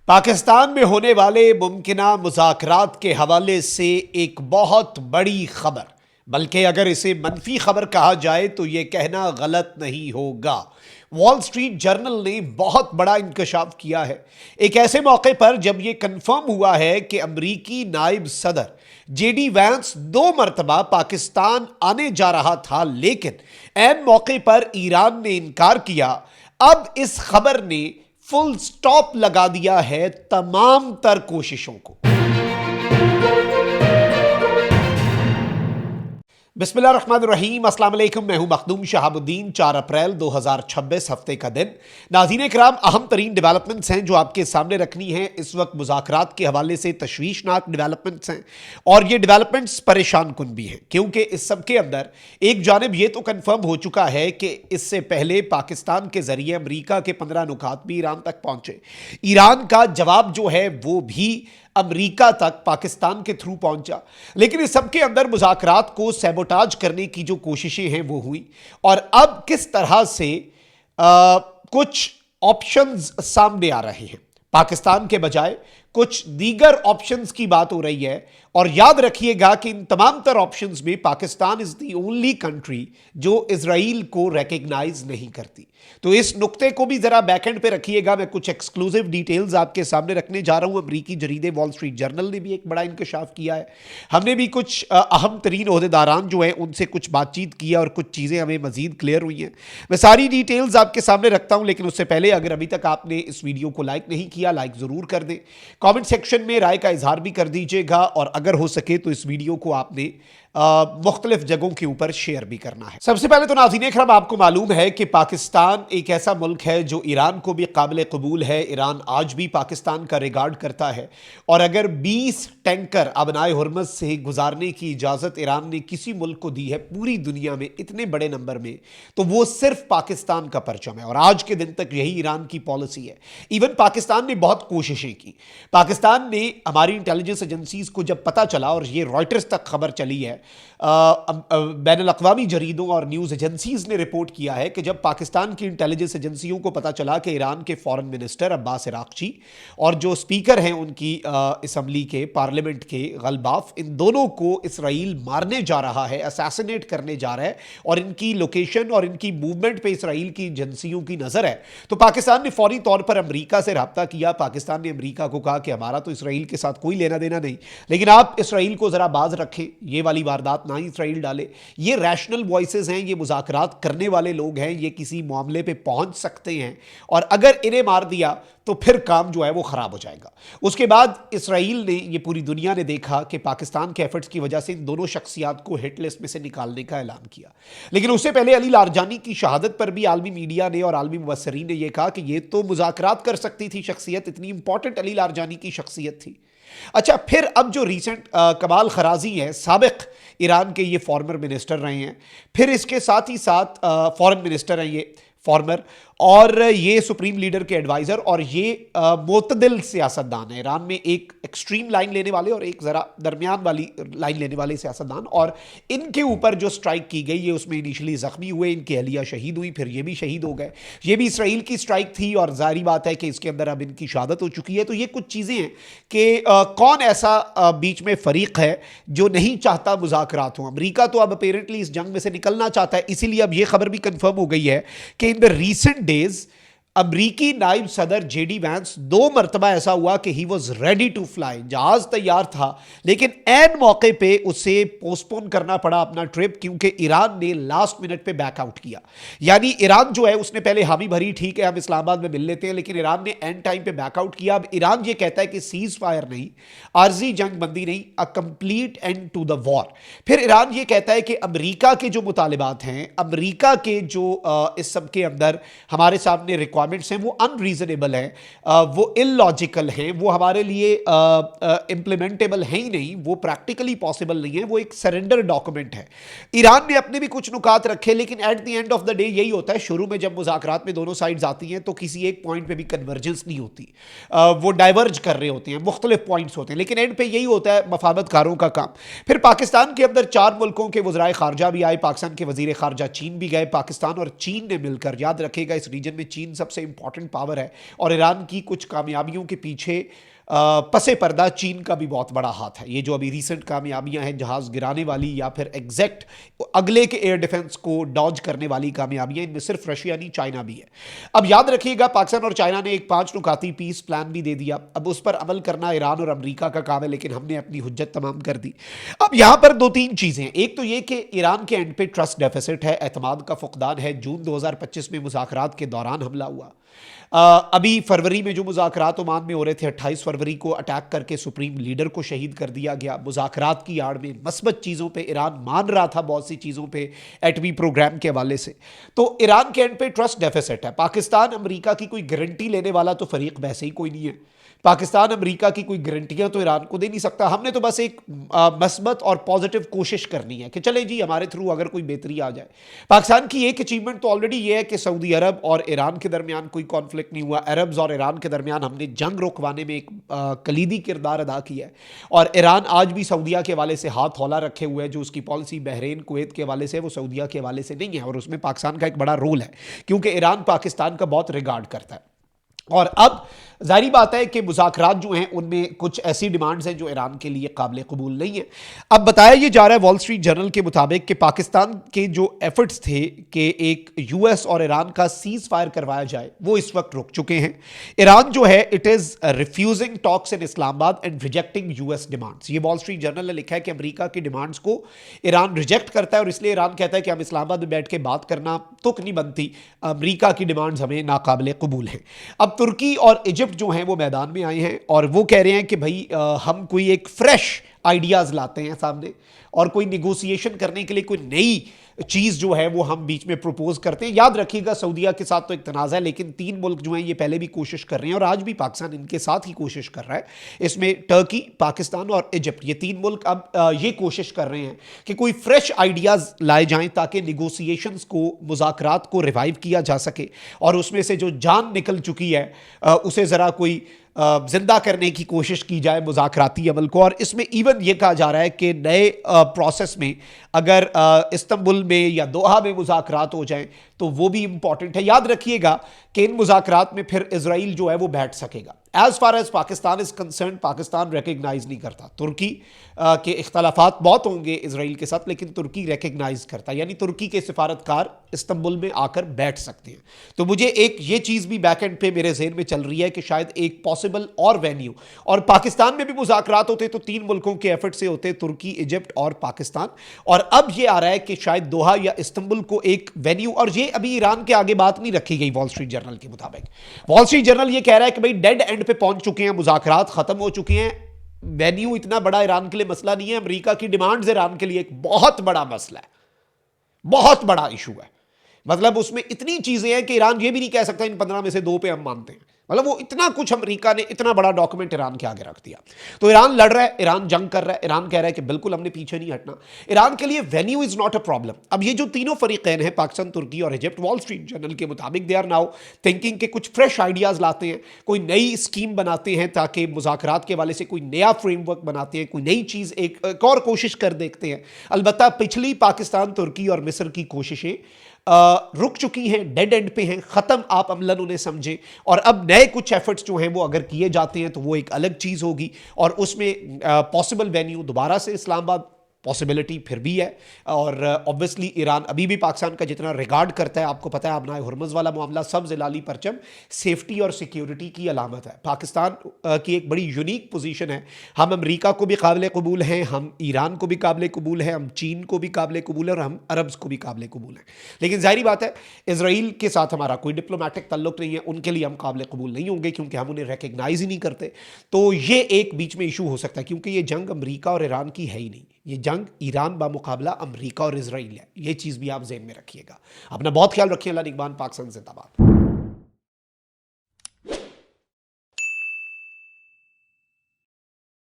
पाकिस्तान में होने वाले मुमकिना मुज़ाकरात के हवाले से एक बहुत बड़ी खबर, बल्कि अगर इसे मनफी खबर कहा जाए तो यह कहना गलत नहीं होगा। वॉल स्ट्रीट जर्नल ने बहुत बड़ा इंकशाफ किया है एक ऐसे मौके पर जब यह कंफर्म हुआ है कि अमरीकी नायब सदर जेडी वैंस 2 मरतबा पाकिस्तान आने जा रहा था, लेकिन ऐन मौके पर ईरान ने इनकार किया। अब इस खबर ने फुल स्टॉप लगा दिया है तमाम तर कोशिशों को। बिस्मिल्लाहिर्रहमानिर्रहीम, अस्सलाम वालेकुम। मैं हूं मखदूम शहाबुद्दीन। 4 अप्रैल 2026 हफ्ते का दिन। नाज़रीन किराम, अहम तरीन डेवलपमेंट्स हैं जो आपके सामने रखनी है। इस वक्त मुज़ाकरात के हवाले से तशवीशनाक डेवलपमेंट्स हैं और ये डेवलपमेंट्स परेशान कुन भी हैं, क्योंकि इस सब के अंदर एक जानिब ये तो कन्फर्म हो चुका है कि इससे पहले पाकिस्तान के ज़रिए अमरीका के 15 नुकात भी ईरान तक पहुँचे। ईरान का जवाब जो है वो भी अमरीका तक पाकिस्तान के थ्रू पहुंचा, लेकिन इस सब के अंदर मुज़ाकरात को सैबोटाज करने की जो कोशिशें हैं वो हुई। और अब किस तरह से कुछ ऑप्शंस सामने आ रहे हैं, पाकिस्तान के बजाय कुछ दीगर ऑप्शंस की बात हो रही है। और याद रखिएगा कि इन तमाम तर ऑप्शंस में Pakistan is the only country जो इजराइल को रिकॉग्नाइज नहीं करती। तो इस नुक्ते को भी जरा बैकएंड पे रखिएगा। मैं कुछ एक्सक्लूसिव डिटेल्स आपके सामने रखने जा रहा हूं। अमरीकी जरीदे वॉल स्ट्रीट जर्नल ने भी एक बड़ा इंकशाफ किया है। हमने भी कुछ अहम तरीन ओहदेदारान जो हैं उनसे कुछ बातचीत किया और कुछ चीज़ें हमें मजीद क्लियर हुई हैं। मैं सारी डिटेल्स आपके सामने रखता हूं, लेकिन उससे पहले अगर अभी तक आपने इस वीडियो को लाइक नहीं किया, लाइक ज़रूर कर दें। कमेंट सेक्शन में राय का इजहार भी कर दीजिएगा और अगर हो सके तो इस वीडियो को आपने मुख्तलिफ जगहों के ऊपर शेयर भी करना है। सबसे पहले तो नाज़रीन इकराम, आपको मालूम है कि पाकिस्तान एक ऐसा मुल्क है जो ईरान को भी काबिल कबूल है। ईरान आज भी पाकिस्तान का रिगार्ड करता है और अगर 20 टैंकर अबनाए हुर्मुज़ से गुजारने की इजाज़त ईरान ने किसी मुल्क को दी है पूरी दुनिया में इतने बड़े नंबर में, तो वो सिर्फ पाकिस्तान का परचम है और आज के दिन तक यही ईरान की पॉलिसी है। इवन पाकिस्तान ने बहुत कोशिशें की। पाकिस्तान ने, हमारी इंटेलिजेंस एजेंसीज को जब पता चला, और ये रॉयटर्स तक खबर चली है, बैनुल अक़वामी जरीदों और न्यूज़ एजेंसीज ने रिपोर्ट किया है कि जब पाकिस्तान की इंटेलिजेंस एजेंसियों को पता चला कि ईरान के फॉरेन मिनिस्टर अब्बास इराक़ची और जो स्पीकर हैं उनकी असम्बली के, पार्लियामेंट के, गलबाफ, इन दोनों को इसराइल मारने जा रहा है, असैसिनेट करने जा रहा है और इनकी लोकेशन और इनकी मूवमेंट पे इसराइल की एजेंसियों की नज़र है, तो पाकिस्तान ने फौरी तौर पर अमरीका से रब्ता किया। पाकिस्तान ने अमरीका को कहा कि हमारा तो इसराइल के साथ कोई लेना देना नहीं, लेकिन आप इसराइल को ज़रा बाज रखें, ये वाली वारदात ना ही इसराइल डाले। ये रैशनल वॉइसेस हैं, ये मुज़ाकरात करने वाले लोग हैं, ये किसी मामले पे पहुंच सकते हैं और अगर इन्हें मार दिया तो फिर काम जो है वो ख़राब हो जाएगा। उसके बाद इसराइल ने, ये पूरी दुनिया ने देखा कि पाकिस्तान के एफर्ट्स की वजह से इन दोनों शख्सियात को हिट लिस्ट में से निकालने का ऐलान किया। लेकिन उससे पहले अली लारजानी की शहादत पर भी आलमी मीडिया ने और आलमी मुबस्सरीन ने यह कहा कि ये तो मुज़ाकरात कर सकती थी शख्सियत, इतनी इंपॉर्टेंट अली लारजानी की शख्सियत थी। अच्छा, फिर अब जो रिसेंट कमाल खराजी है, साबिक ईरान के ये फॉर्मर मिनिस्टर रहे हैं, फिर इसके साथ ही साथ फॉरेन मिनिस्टर हैं ये फॉर्मर, और ये सुप्रीम लीडर के एडवाइज़र और ये मोतदिल सियासतदान है। ईरान में एक एक्सट्रीम लाइन लेने वाले और एक ज़रा दरमियान वाली लाइन लेने वाले सियासतदान, और इनके ऊपर जो स्ट्राइक की गई, ये उसमें इनिशियली ज़ख्मी हुए, इनकी अहलिया शहीद हुई, फिर ये भी शहीद हो गए। ये भी इसराइल की स्ट्राइक थी और जाहिर बात है कि इसके अंदर अब इनकी शहादत हो चुकी है। तो ये कुछ चीज़ें हैं कि कौन ऐसा बीच में फ़रीक है जो नहीं चाहता मुज़ाकरात हो। अमरीका तो अब अपेरेंटली इस जंग में से निकलना चाहता है, इसीलिए अब ये खबर भी कन्फर्म हो गई है कि इन द रीसेंट डेज अमरीकी नायब सदर जेडी वैंस 2 मरतबा ऐसा हुआ कि he was ready to fly, जहाज तैयार था, लेकिन एन मौके पे उसे पोस्टपोन करना पड़ा अपना ट्रिप, क्योंकि ईरान ने लास्ट मिनट पे बैकआउट किया। यानी ईरान जो है उसने पहले हामी भरी, ठीक है हम इस्लामाबाद में मिल लेते हैं, लेकिन ईरान ने एंड टाइम पे बैकआउट किया। अब ईरान ये कहता है कि सीज फायर नहीं, आर्जी जंग बंदी नहीं, a complete end to the war. फिर ईरान ये कहता है कि अमरीका के जो मुतालिबात हैं, अमरीका के जो इस सब के अंदर हमारे सामने रिक्वायरमेंट्स हैं, वो अनरीजनेबल हैं, वो इलॉजिकल हैं, वो हमारे लिए इंप्लीमेंटेबल है ही नहीं, वो प्रैक्टिकली पॉसिबल नहीं है, वो एक सरेंडर डॉक्यूमेंट है। ईरान ने अपने भी कुछ नुकात रखे, लेकिन at the end of the day यही होता है, शुरू में जब मुज़ाकरात में दोनों साइड्स आती हैं तो किसी एक पॉइंट पे भी कन्वर्जेंस नहीं होती, वो डाइवर्ज कर रहे होते हैं, मुख्तलिफ पॉइंट्स होते हैं, लेकिन एंड पे यही होता है मफादतकारों का काम। फिर पाकिस्तान के अंदर 4 मुल्कों के वज़राए खारजा भी आए, पाकिस्तान के वज़ीर खारजा चीन भी गए, पाकिस्तान और चीन ने मिलकर, याद रखेगा इस रीजन में चीन सबसे सबसे इंपॉर्टेंट पावर है और ईरान की कुछ कामयाबियों के पीछे पसे पर्दा चीन का भी बहुत बड़ा हाथ है। ये जो अभी रिसेंट कामयाबियां हैं, जहाज गिराने वाली या फिर एग्जैक्ट अगले के एयर डिफेंस को डॉज करने वाली कामयाबियां, इनमें सिर्फ रशिया नहीं चाइना भी है। अब याद रखिएगा, पाकिस्तान और चाइना ने एक 5 नुकाती पीस प्लान भी दे दिया। अब उस पर अमल करना ईरान और अमेरिका का काम है, लेकिन हमने अपनी हुज्जत तमाम कर दी। अब यहां पर 2-3 चीजें, एक तो ये कि ईरान के एंड पे ट्रस्ट डेफिसिट है, एतमाद का फुकदान है। जून 2025 में मुज़ाकरात के दौरान हमला हुआ। अभी फरवरी में जो मुज़ाकरात ओमान में हो रहे थे, 28 फरवरी को अटैक करके सुप्रीम लीडर को शहीद कर दिया गया। मुज़ाकरात की आड़ में मस्बत चीज़ों पे ईरान मान रहा था, बहुत सी चीज़ों पे एटमी प्रोग्राम के हवाले से। तो ईरान के एंड पे ट्रस्ट डेफिसिट है। पाकिस्तान अमेरिका की कोई गारंटी लेने वाला तो फरीक वैसे ही कोई नहीं है। पाकिस्तान अमेरिका की कोई गारंटियां तो ईरान को दे नहीं सकता। हमने तो बस एक मस्बत और पॉजिटिव कोशिश करनी है कि चले जी, हमारे थ्रू अगर कोई बेहतरी आ जाए। पाकिस्तान की एक अचीवमेंट तो ऑलरेडी ये है कि सऊदी अरब और ईरान के दरमियान कोई कॉन्फ्लिक्ट नहीं हुआ। अरब्स और ईरान के दरमियान हमने जंग रुकवाने में एक कलीदी किरदार अदा किया है और ईरान आज भी सऊदिया के हवाले से हाथ हौला रखे हुए है। जो उसकी पॉलिसी बहरीन कुवैत के हवाले से, वो सऊदिया के हवाले से नहीं है और उसमें पाकिस्तान का एक बड़ा रोल है, क्योंकि ईरान पाकिस्तान का बहुत रिगार्ड करता है। और अब जाहिर बात है कि मुज़ाकरात जो हैं उनमें कुछ ऐसी डिमांड्स हैं जो ईरान के लिए काबिल कबूल नहीं है। अब बताया ये जा रहा है वॉल स्ट्रीट जर्नल के मुताबिक कि पाकिस्तान के जो एफर्ट्स थे कि एक यूएस और ईरान का सीज फायर करवाया जाए, वो इस वक्त रुक चुके हैं। ईरान जो है, it is refusing talks in Islamabad and rejecting US demands. ये वॉल स्ट्रीट जर्नल ने लिखा है कि अमेरिका की डिमांड्स को ईरान रिजेक्ट करता है और इसलिए ईरान कहता है कि हम इस्लामाबाद में बैठ के बात करना तुक नहीं बनती, अमेरिका की डिमांड्स हमें नाकाबिल कबूल हैं। अब तुर्की और इजिप्ट जो हैं वो मैदान में आए हैं और वो कह रहे हैं कि भाई हम कोई एक फ्रेश आइडियाज़ लाते हैं सामने और कोई निगोसिएशन करने के लिए कोई नई चीज़ जो है वो हम बीच में प्रपोज करते हैं। याद रखिएगा, सऊदीया के साथ तो एक तनाज़ा है, लेकिन 3 मुल्क जो हैं ये पहले भी कोशिश कर रहे हैं और आज भी पाकिस्तान इनके साथ ही कोशिश कर रहा है। इसमें टर्की, पाकिस्तान और इजिप्ट, ये 3 मुल्क अब ये कोशिश कर रहे हैं कि कोई फ्रेश आइडियाज़ लाए जाएं ताकि निगोसिएशंस को, मुज़ाकरात को रिवाइव किया जा सके और उसमें से जो जान निकल चुकी है उसे ज़रा कोई जिंदा करने की कोशिश की जाए मुज़ाकराती अमल को। और इसमें इवन ये कहा जा रहा है कि नए प्रोसेस में अगर इस्तंबुल में या दोहा में मुज़ाकरात हो जाएं तो वो भी इंपॉर्टेंट है। याद रखिएगा कि इन मुज़ाकरात में फिर इजराइल जो है वो बैठ सकेगा। As far as Pakistan is concerned, Pakistan recognise नहीं करता। तुर्की के इख्तलाफात बहुत होंगे इजराइल के साथ, लेकिन तुर्की रिकग्नाइज करता, यानी तुर्की के सिफारतकार इस्तंबुल में आकर बैठ सकते हैं। तो मुझे एक ये चीज़ भी बैक एंड पे मेरे जहन में चल रही है कि शायद एक पॉसिबल और वेन्यू, और पाकिस्तान में भी मुज़ाकरात होते तो 3 मुल्कों के एफर्ट से होते, तुर्की, इजिप्ट और पाकिस्तान। और अब ये आ रहा है कि शायद दोहा या इस्तंबुल को एक वेन्यू, और ये अभी ईरान के आगे बात नहीं रखी गई वॉल स्ट्रीट जर्नल के मुताबिक। वॉल स्ट्रीट जर्नल ये कह रहा है कि भाई डेड एंड पे पहुंच चुके हैं, मुज़ाकरात खत्म हो चुके हैं, वेन्यू इतना बड़ा ईरान के लिए मसला नहीं है। अमेरिका की डिमांड्स ईरान के लिए एक बहुत बड़ा मसला है, बहुत बड़ा इशू है। मतलब उसमें इतनी चीजें हैं कि ईरान ये भी नहीं कह सकता इन 15 में से 2 पे हम मानते हैं। मतलब वो इतना कुछ अमेरिका ने इतना बड़ा डॉक्यूमेंट ईरान के आगे रख दिया। तो ईरान लड़ रहा है, ईरान जंग कर रहा है, ईरान कह रहा है कि बिल्कुल हमने पीछे नहीं हटना। ईरान के लिए venue is not a problem. अब ये जो तीनों फरीकैन हैं, पाकिस्तान, तुर्की और इजिप्ट, वॉल स्ट्रीट जर्नल के मुताबिक दे आर नाउ थिंकिंग के कुछ फ्रेश आइडियाज लाते हैं, कोई नई स्कीम बनाते हैं ताकि मुज़ाकरात के हवाले से कोई नया फ्रेमवर्क बनाते हैं, कोई नई चीज़ एक और कोशिश कर देखते हैं। अलबत्ता पिछली पाकिस्तान, तुर्की और मिस्र की कोशिशें रुक चुकी हैं, डेड एंड पे हैं, ख़त्म आप अमलन उन्हें समझें। और अब नए कुछ एफर्ट्स जो हैं वो अगर किए जाते हैं तो वो एक अलग चीज़ होगी और उसमें पॉसिबल वेन्यू दोबारा से इस्लामाबाद पॉसिबिलिटी फिर भी है। और ऑब्वियसली ईरान अभी भी पाकिस्तान का जितना रिगार्ड करता है, आपको पता है अपना हुर्मुज़ वाला मामला, सब जिलाली परचम सेफ्टी और सिक्योरिटी की अलामत है। पाकिस्तान की एक बड़ी यूनिक पोजीशन है। हम अमेरिका को भी काबिल कबूल हैं, हम ईरान को भी काबिल कबूल हैं, हम चीन को भी काबिल कबूल हैं और हम अरब्स को भी काबिल कबूल हैं। लेकिन जाहिर बात है इसराइल के साथ हमारा कोई डिप्लोमेटिक तल्लुक नहीं है, उनके लिए हम काबिल कबूल नहीं होंगे क्योंकि हम उन्हें रिकग्नाइज ही नहीं करते। तो ये एक बीच में इशू हो सकता है क्योंकि ये जंग अमेरिका और ईरान की है ही नहीं, ये जंग ईरान बामुकाबला अमेरिका और इजराइल है। ये चीज़ भी आप ज़हन में रखिएगा। अपना बहुत ख्याल रखिए। अल्लाह निगहबान। पाकिस्तान जिंदाबाद।